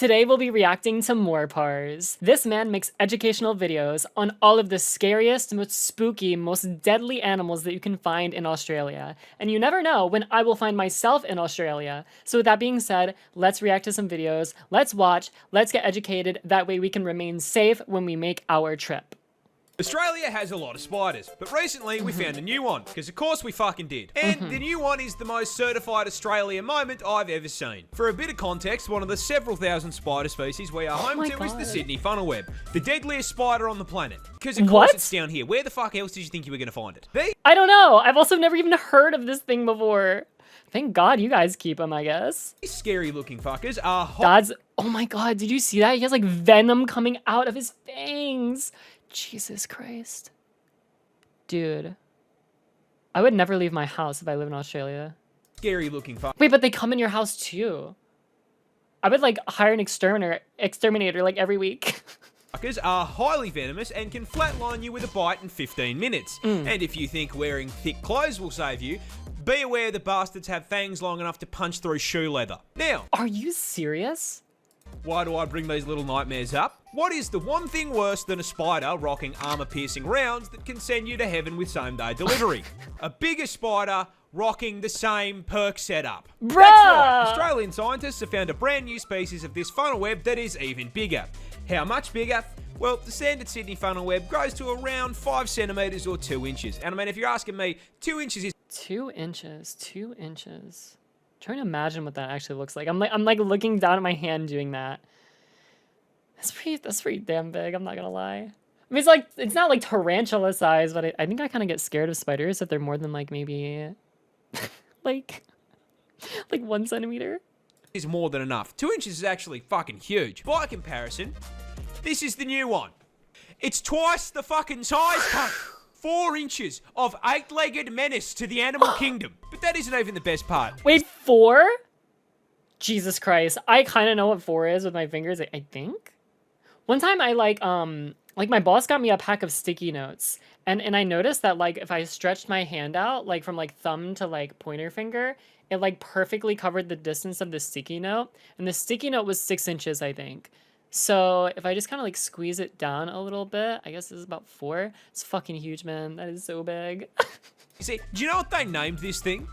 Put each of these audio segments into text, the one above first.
Today we'll be reacting to MoreParz. This man makes educational videos on all of the scariest, most spooky, most deadly animals that you can find in Australia. And you never know when I will find myself in Australia. So with that being said, let's react to some videos, let's watch, let's get educated, that way we can remain safe when we make our trip. Australia has a lot of spiders, but recently we found a new one, because of course we fucking did. And the new one is the most certified Australia moment I've ever seen. For a bit of context, one of the several thousand spider species we are home to is the Sydney funnel web, the deadliest spider on the planet. Because of course it's down here. Where the fuck else did you think you were going to find it? I don't know. I've also never even heard of this thing before. Thank God you guys keep them, I guess. These scary looking fuckers are hot. Oh my God, did you see that? He has like venom coming out of his fangs. Jesus Christ. Dude. I would never leave my house if I live in Australia. Scary looking fuck. Wait, but they come in your house too. I would like hire an exterminator like every week. Fuckers are highly venomous and can flatline you with a bite in 15 minutes. And if you think wearing thick clothes will save you, be aware the bastards have fangs long enough to punch through shoe leather. Now, are you serious? Why do I bring these little nightmares up? What is the one thing worse than a spider rocking armor-piercing rounds that can send you to heaven with same-day delivery? A bigger spider rocking the same perk setup. Bruh! That's right, Australian scientists have found a brand new species of this funnel web that is even bigger. How much bigger? Well, the standard Sydney funnel web grows to around 5 centimeters or 2 inches. And I mean, if you're asking me, 2 inches is... 2 inches, 2 inches. Trying to imagine what that actually looks like. I'm like looking down at my hand doing that. That's pretty damn big, I'm not gonna lie. I mean, it's not like tarantula size, but I think I kind of get scared of spiders if they're more than like maybe like 1 centimeter. Is more than enough. 2 inches is actually fucking huge. By comparison, this is the new one. It's twice the fucking size, cunt. 4 inches of 8-legged menace to the animal kingdom. But that isn't even the best part. Wait, 4? Jesus Christ. I kind of know what 4 is with my fingers, I think. One time I like my boss got me a pack of sticky notes. And I noticed that like if I stretched my hand out, like from like thumb to like pointer finger, it like perfectly covered the distance of the sticky note. And the sticky note was 6 inches, I think. So if I just kind of like squeeze it down a little bit, I guess this is about 4. It's fucking huge, man. That is so big. You see, do you know what they named this thing?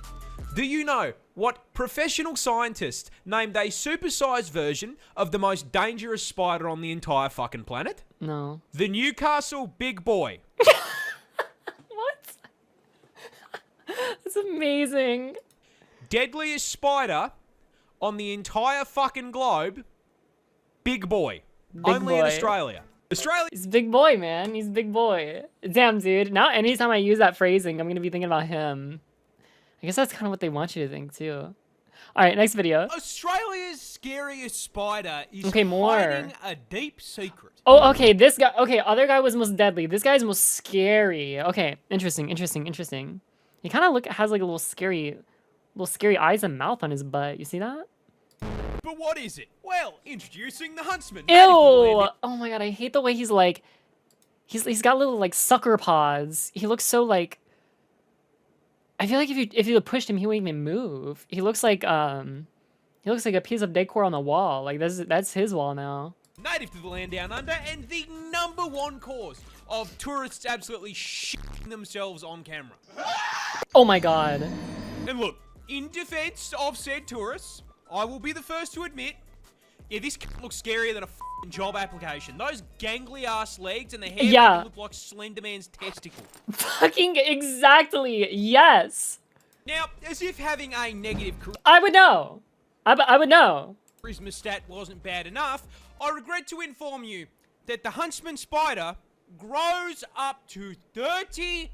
Do you know what professional scientists named a supersized version of the most dangerous spider on the entire fucking planet? No. The Newcastle Big Boy. What? That's amazing. Deadliest spider on the entire fucking globe. Big Boy. Only in Australia. He's big boy, man. He's big boy. Damn, dude. Now anytime I use that phrasing, I'm going to be thinking about him. I guess that's kind of what they want you to think, too. All right, next video. Australia's scariest spider is more. hiding a deep secret. Oh, okay, this guy. Okay, other guy was most deadly. This guy's most scary. Okay, interesting. He kind of has like a little scary eyes and mouth on his butt. You see that? But what is it? Well, introducing the huntsman. Ew! Oh my God, I hate the way he's like. He's got little like sucker paws. He looks so like. I feel like if you pushed him, he wouldn't even move. He looks like a piece of decor on the wall. Like that's his wall now. Native to the land down under, and the #1 cause of tourists absolutely shitting themselves on camera. Oh my God. And look, in defense of said tourists, I will be the first to admit, yeah, this looks scarier than a f***ing job application. Those gangly ass legs and the hair look like Slender Man's testicle. Fucking exactly, yes. Now, as if having a negative I would know. I would know. charisma stat wasn't bad enough, I regret to inform you that the huntsman spider grows up to 30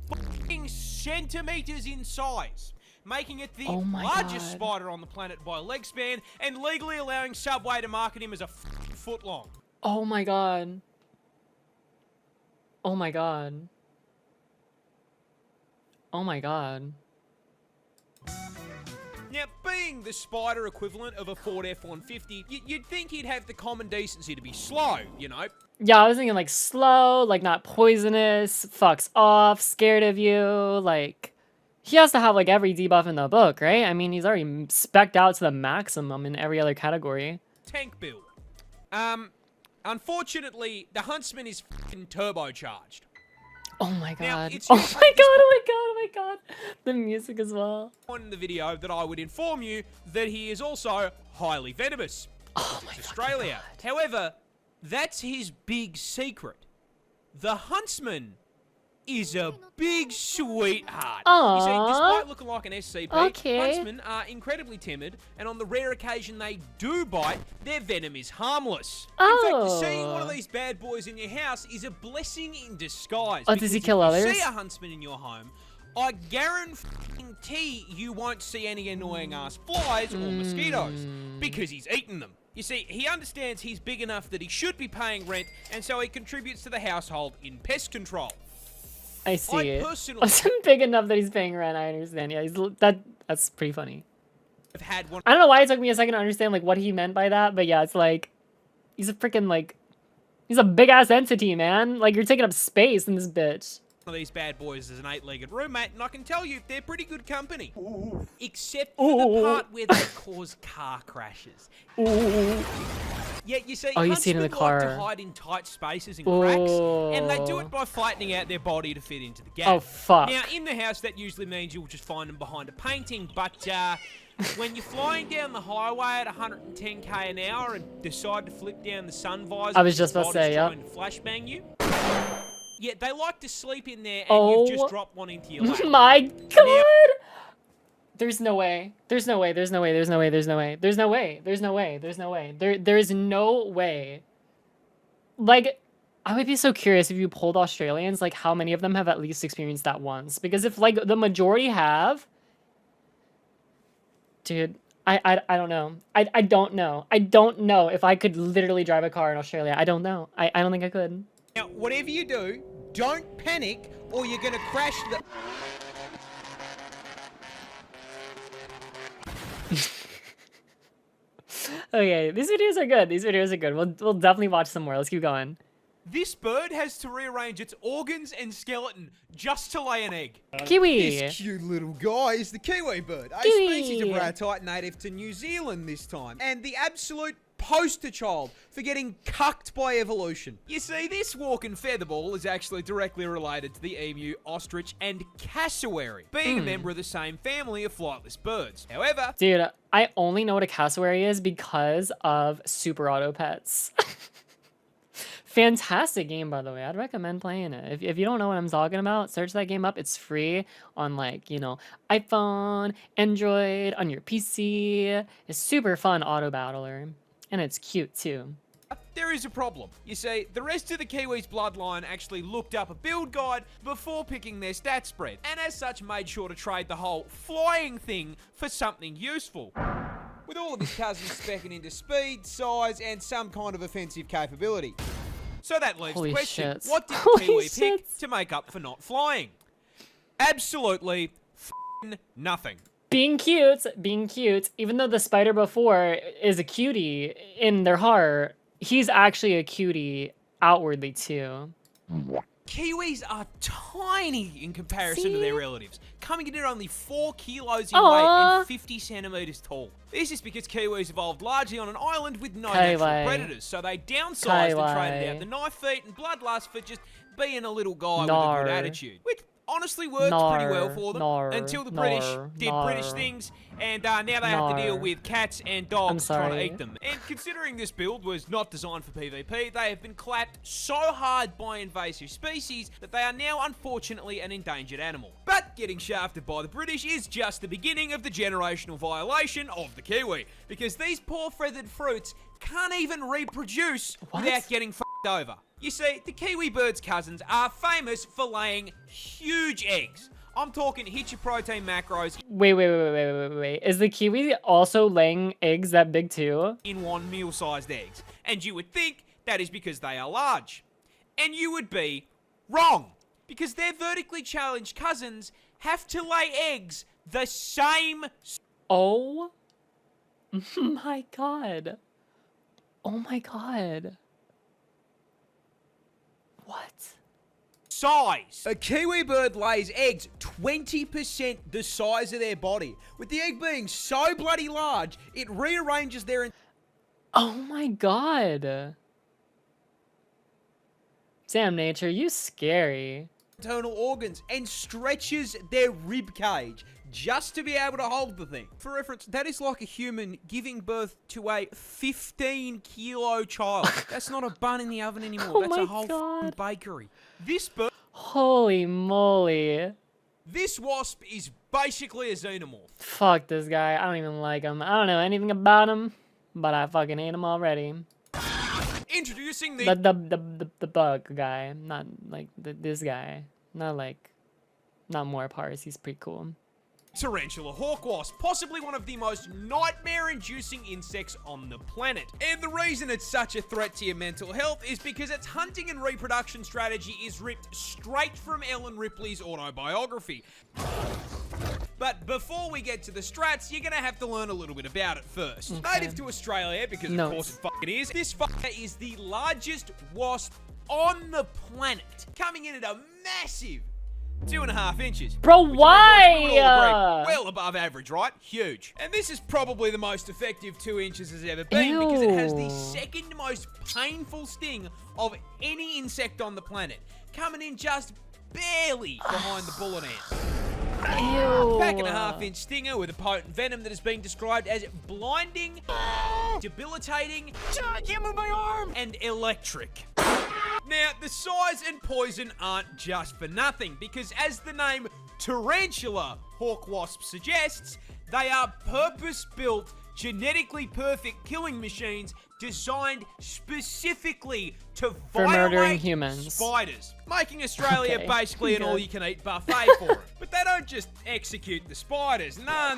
fucking centimeters in size, making it the largest spider on the planet by leg span, and legally allowing Subway to market him as a foot long. Oh my God. Oh my God. Oh my God. Now, being the spider equivalent of a Ford F-150, you'd think he'd have the common decency to be slow, you know? Yeah, I was thinking like slow, like not poisonous, fucks off, scared of you, like... He has to have like every debuff in the book, right? I mean, he's already specced out to the maximum in every other category. tank build. Unfortunately, the Huntsman is f***ing turbocharged. Oh my Now, god. it's Oh my usually god, oh my god, oh my god. The music as well. in the video that I would inform you that he is also highly venomous. Oh my Australia. god. However, that's his big secret. The Huntsman is a big sweetheart. You see, Aww. despite looking like an SCP, Okay. Huntsmen are incredibly timid, and on the rare occasion they do bite, their venom is harmless. In fact, seeing one of these bad boys in your house is a blessing in disguise. Oh, does he because kill if others? you see a Huntsman in your home, I guarantee you won't see any annoying ass flies or mosquitoes, because he's eaten them. You see, he understands he's big enough that he should be paying rent, and so he contributes to the household in pest control. I see I it. personally I'm big enough that he's paying rent. I understand. Yeah, that's pretty funny. have had one I don't know why it took me a second to understand like what he meant by that, but yeah, it's like he's a freaking like he's a big ass entity, man. Like you're taking up space in this bitch. of these bad boys as an 8-legged roommate, and I can tell you they're pretty good company. Ooh. Except for the Ooh. part where they cause car crashes. Ooh. Yeah, you see, Oh, you see it in the Huntsmen like to car. hide in tight spaces and cracks, and they do Ooh. it by flattening out their body to fit into the gap. Oh fuck. Now, in the house, that usually means you'll just find them behind a painting, but when you're flying down the highway at 110k an hour and decide to flip down the sun visor, I was just about to say, yeah. trying to flashbang you. Yeah, they like to sleep in there, and Oh. you've just dropped one into your lap. My god. There's no way. There's no way. There's no way. There's no way. There's no way. There's no way. There's no way. There's no way. There is no way. Like, I would be so curious if you polled Australians, like how many of them have at least experienced that once. Because if like the majority have, dude, I don't know. I don't know. I don't know if I could literally drive a car in Australia. I don't know. I don't think I could. Now, whatever you do, don't panic, or you're gonna crash the... Okay, these videos are good. These videos are good. We'll definitely watch some more. Let's keep going. This bird has to rearrange its organs and skeleton just to lay an egg. Kiwi. This cute little guy is the kiwi bird, a Kiwi. species of ratite native to New Zealand this time, and the absolute poster child for getting cucked by evolution. You see, this walking featherball is actually directly related to the emu, ostrich, and cassowary, being a member of the same family of flightless birds. However, Dude, I only know what a cassowary is because of Super Auto Pets. Fantastic game, by the way. I'd recommend playing it. If you don't know what I'm talking about, search that game up. It's free on like, you know, iPhone, Android, on your PC. It's super fun auto battler. And it's cute too. there is a problem. You see, the rest of the Kiwis' bloodline actually looked up a build guide before picking their stat spread, and as such made sure to trade the whole flying thing for something useful. With all of his cousins specking into speed, size, and some kind of offensive capability. So that leaves Holy the question, shit. what did Holy Kiwi pick shit. to make up for not flying? Absolutely f***ing nothing. Being cute, even though the spider before is a cutie in their heart, he's actually a cutie outwardly too. Kiwis are tiny in comparison to See? their relatives, coming in at only 4 kilos in Aw. weight and 50 centimeters tall. This is because Kiwis evolved largely on an island with no natural Kiwi. predators, so they downsized and Kiwi. traded out the knife feet and bloodlust for just being a little guy with a Nar. good attitude, which honestly worked pretty well for them until the British did British things, and now they have to deal with cats and dogs trying to sorry. eat them. And considering this build was not designed for PvP, they have been clapped so hard by invasive species that they are now unfortunately an endangered animal. But getting shafted by the British is just the beginning of the generational violation of the Kiwi, because these poor feathered fruits can't even reproduce What? without getting f***ed over. You see, the Kiwi bird's cousins are famous for laying huge eggs. I'm talking hit your protein macros Wait. Is the kiwi also laying eggs that big too? in one meal-sized eggs. And you would think that is because they are large. And you would be wrong. Because their vertically challenged cousins have to lay eggs the same Oh my god. Oh my god. What? size. A kiwi bird lays eggs 20% the size of their body. With the egg being so bloody large, it rearranges their Oh my god. Damn, nature, you scary. internal organs and stretches their rib cage just to be able to hold the thing. For reference, that is like a human giving birth to a 15-kilo child. That's not a bun in the oven anymore. Oh That's my a whole God. bakery. Holy moly. This wasp is basically a xenomorph. Fuck this guy. I don't even like him. I don't know anything about him, but I fucking hate him already. Introducing the The bug guy, not like this guy, not MoreParz. He's pretty cool. tarantula hawk wasp, possibly one of the most nightmare-inducing insects on the planet. And the reason it's such a threat to your mental health is because its hunting and reproduction strategy is ripped straight from Ellen Ripley's autobiography. But before we get to the strats, you're gonna have to learn a little bit about it first. Okay. Native to Australia, because of Notes. course it fucking is, this fucker is the largest wasp on the planet, coming in at a massive 2.5 inches. Bro, which why? we would all agree, well above average, right? Huge. And this is probably the most effective 2 inches has ever been because it has the Ew. second most painful sting of any insect on the planet, coming in just barely behind the bullet ant. Ew. Pack and a half-inch stinger with a potent venom that is being described as blinding, debilitating, and electric. Now, the size and poison aren't just for nothing, because as the name tarantula hawk wasp suggests, they are purpose-built, genetically perfect killing machines designed specifically to For violate murdering humans. spiders, making Australia Okay. basically an Good. all-you-can-eat buffet for them. But they don't just execute the spiders. No,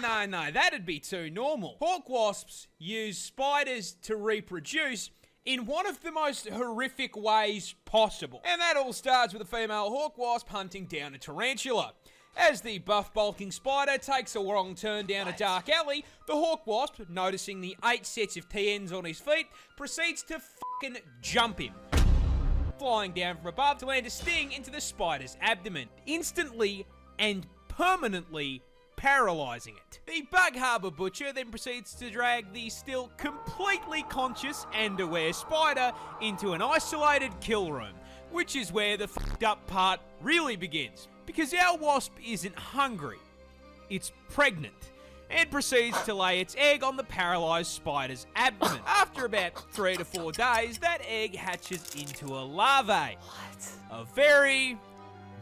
that'd be too normal. Hawk wasps use spiders to reproduce in one of the most horrific ways possible. And that all starts with a female hawk wasp hunting down a tarantula. As the buff bulking spider takes a wrong turn down a dark alley, the hawk wasp, noticing the 8 sets of TNs on his feet, proceeds to fucking jump him, flying down from above to land a sting into the spider's abdomen, instantly and permanently paralyzing it. The Bug Harbour butcher then proceeds to drag the still completely conscious and aware spider into an isolated kill room, which is where the fucked up part really begins. Because our wasp isn't hungry, it's pregnant, and proceeds to lay its egg on the paralysed spider's abdomen. After about 3 to 4 days, that egg hatches into a larvae. What? A very,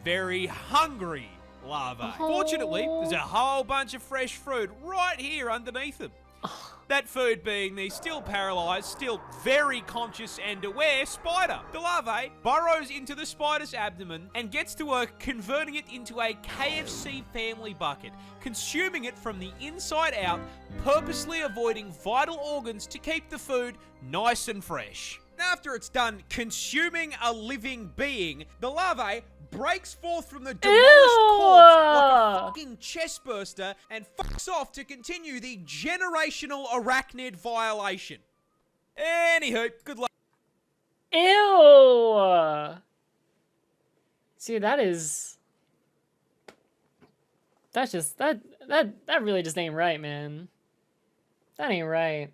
very hungry larvae. Fortunately, there's a whole bunch of fresh fruit right here underneath them. That food being the still paralysed, still very conscious and aware spider. The larvae burrows into the spider's abdomen and gets to work converting it into a KFC family bucket, consuming it from the inside out, purposely avoiding vital organs to keep the food nice and fresh. After it's done consuming a living being, the larvae breaks forth from the demolished corpse like a fucking chest burster and fucks off to continue the generational arachnid violation. Anywho, good luck. Ew. See, that's just that really just ain't right, man. That ain't right.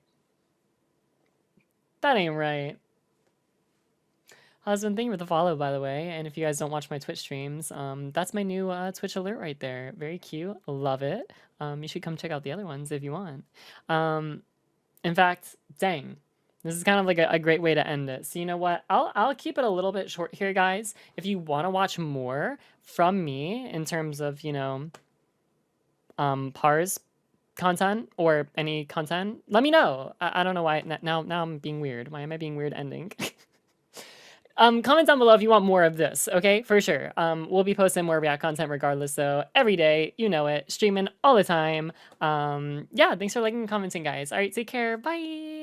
That ain't right. Husband, thank you for the follow, by the way. And if you guys don't watch my Twitch streams, that's my new Twitch alert right there. Very cute. Love it. You should come check out the other ones if you want. In fact, dang. This is kind of like a great way to end it. So you know what? I'll keep it a little bit short here, guys. If you want to watch more from me in terms of, you know, Parz content or any content, let me know. I don't know why. Now I'm being weird. Why am I being weird ending? Comment down below if you want more of this, okay? For sure. We'll be posting more React content regardless, so every day, you know it. Streaming all the time. Yeah, thanks for liking and commenting, guys. All right, take care. Bye.